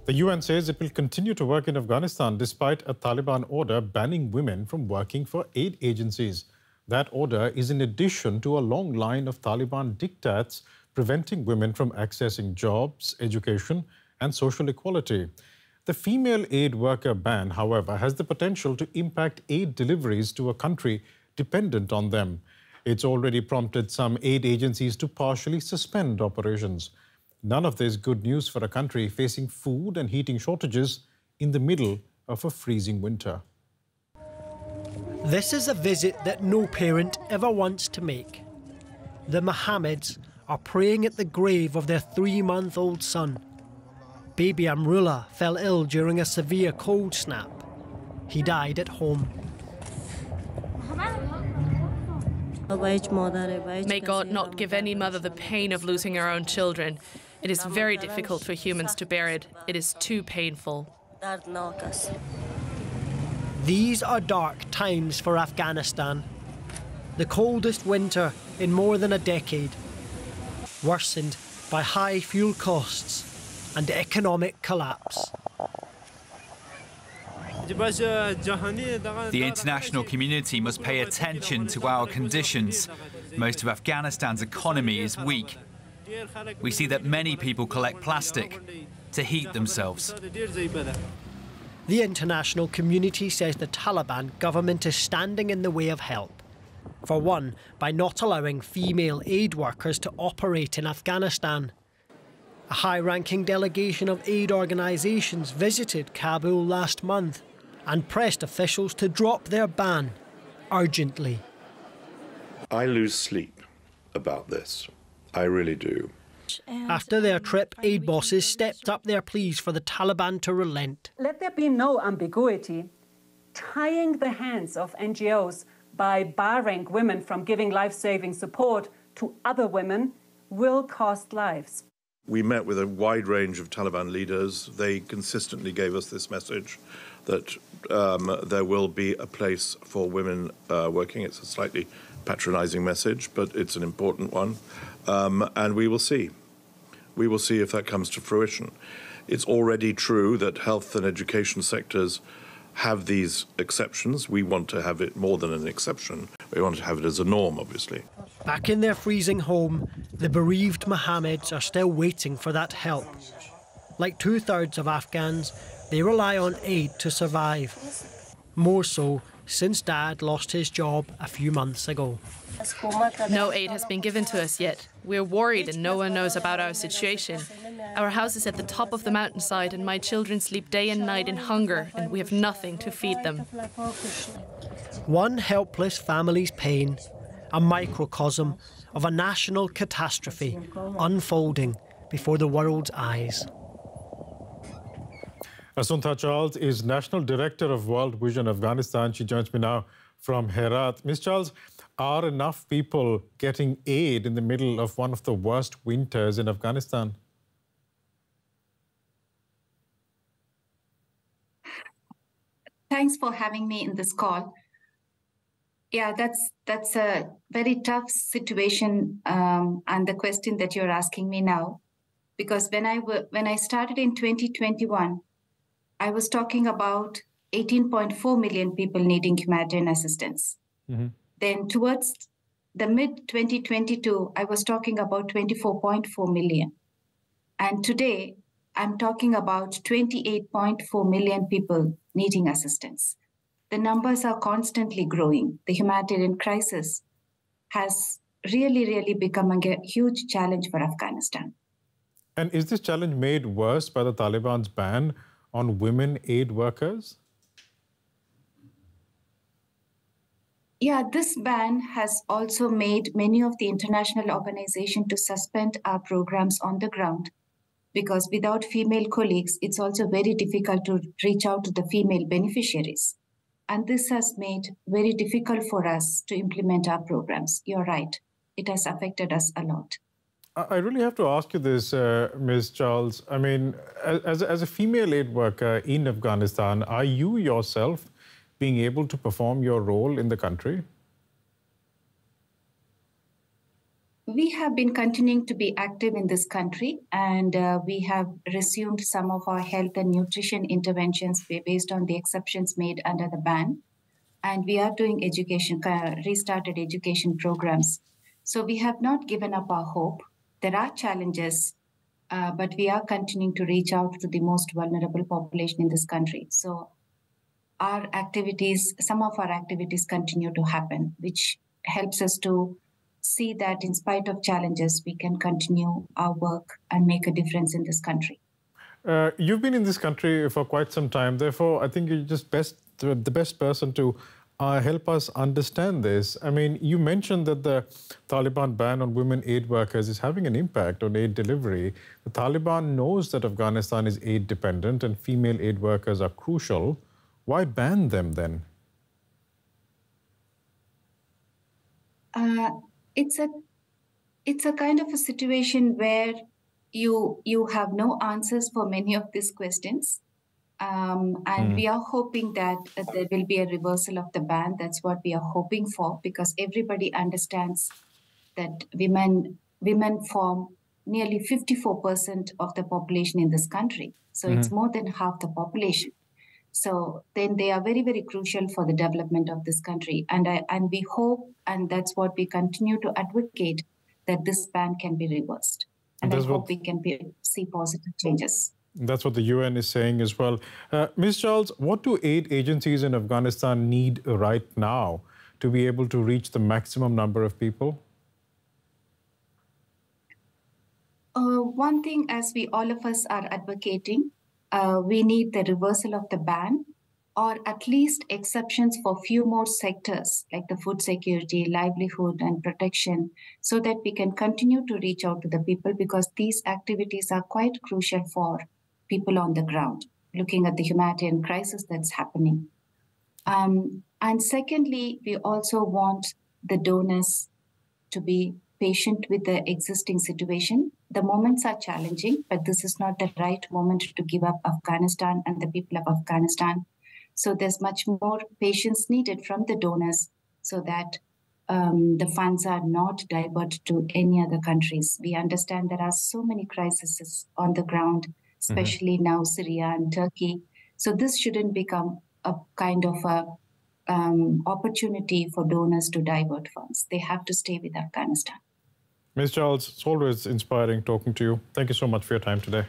The UN says it will continue to work in Afghanistan despite a Taliban order banning women from working for aid agencies. That order is in addition to a long line of Taliban diktats preventing women from accessing jobs, education, and social equality. The female aid worker ban, however, has the potential to impact aid deliveries to a country dependent on them. It's already prompted some aid agencies to partially suspend operations. None of this good news for a country facing food and heating shortages in the middle of a freezing winter. This is a visit that no parent ever wants to make. The Mohammeds are praying at the grave of their 3-month-old son. Baby Amrullah fell ill during a severe cold snap. He died at home. May God not give any mother the pain of losing her own children. It is very difficult for humans to bear it. It is too painful. These are dark times for Afghanistan. The coldest winter in more than a decade, worsened by high fuel costs and economic collapse. The international community must pay attention to our conditions. Most of Afghanistan's economy is weak. We see that many people collect plastic to heat themselves. The international community says the Taliban government is standing in the way of help. For one, by not allowing female aid workers to operate in Afghanistan. A high-ranking delegation of aid organisations visited Kabul last month and pressed officials to drop their ban urgently. I lose sleep about this. I really do. After their trip, aid bosses stepped up their pleas for the Taliban to relent. Let there be no ambiguity. Tying the hands of NGOs by barring women from giving life-saving support to other women will cost lives. We met with a wide range of Taliban leaders. They consistently gave us this message that there will be a place for women working. It's a slightly patronising message, but it's an important one. And we will see. We will see if that comes to fruition. It's already true that health and education sectors have these exceptions. We want to have it more than an exception. We want to have it as a norm, obviously. Back in their freezing home, the bereaved Mohammeds are still waiting for that help. Like 2/3 of Afghans, they rely on aid to survive. More so since Dad lost his job a few months ago. No aid has been given to us yet. We're worried and no one knows about our situation. Our house is at the top of the mountainside and my children sleep day and night in hunger and we have nothing to feed them. One helpless family's pain, a microcosm of a national catastrophe unfolding before the world's eyes. Asuntha Charles is National Director of World Vision Afghanistan. She joins me now from Herat. Ms. Charles, are enough people getting aid in the middle of one of the worst winters in Afghanistan? Thanks for having me in this call. Yeah, that's a very tough situation, and the question that you're asking me now, because when I started in 2021, I was talking about 18.4 million people needing humanitarian assistance. Mm-hmm. Then towards the mid-2022, I was talking about 24.4 million. And today, I'm talking about 28.4 million people needing assistance. The numbers are constantly growing. The humanitarian crisis has really become a huge challenge for Afghanistan. And is this challenge made worse by the Taliban's ban on women aid workers? Yeah, this ban has also made many of the international organizations to suspend our programs on the ground, because without female colleagues, it's also very difficult to reach out to the female beneficiaries. And this has made very difficult for us to implement our programs. You're right. It has affected us a lot. I really have to ask you this, Ms. Charles. I mean, as a female aid worker in Afghanistan, are you yourself being able to perform your role in the country? We have been continuing to be active in this country, and we have resumed some of our health and nutrition interventions based on the exceptions made under the ban. And we are doing restarted education programs. So we have not given up our hope. There are challenges, but we are continuing to reach out to the most vulnerable population in this country. So some of our activities continue to happen, which helps us to see that in spite of challenges, we can continue our work and make a difference in this country. You've been in this country for quite some time. Therefore, I think you're just the best person to help us understand this. I mean, you mentioned that the Taliban ban on women aid workers is having an impact on aid delivery. The Taliban knows that Afghanistan is aid dependent and female aid workers are crucial. Why ban them then? It's a kind of a situation where you have no answers for many of these questions. We are hoping that there will be a reversal of the ban. That's what we are hoping for, because everybody understands that women form nearly 54% of the population in this country. So it's more than half the population. So then they are very, very crucial for the development of this country. And we hope, and that's what we continue to advocate, that this ban can be reversed. And I hope we can see positive changes. That's what the UN is saying as well. Ms. Charles, what do aid agencies in Afghanistan need right now to be able to reach the maximum number of people? One thing, as all of us are advocating, we need the reversal of the ban, or at least exceptions for few more sectors like the food security, livelihood, and protection, so that we can continue to reach out to the people, because these activities are quite crucial for people on the ground, looking at the humanitarian crisis that's happening. And secondly, we also want the donors to be patient with the existing situation. The moments are challenging, but this is not the right moment to give up Afghanistan and the people of Afghanistan. So there's much more patience needed from the donors, so that the funds are not diverted to any other countries. We understand there are so many crises on the ground, especially now Syria and Turkey. So this shouldn't become a kind of opportunity for donors to divert funds. They have to stay with Afghanistan. Ms. Charles, it's always inspiring talking to you. Thank you so much for your time today.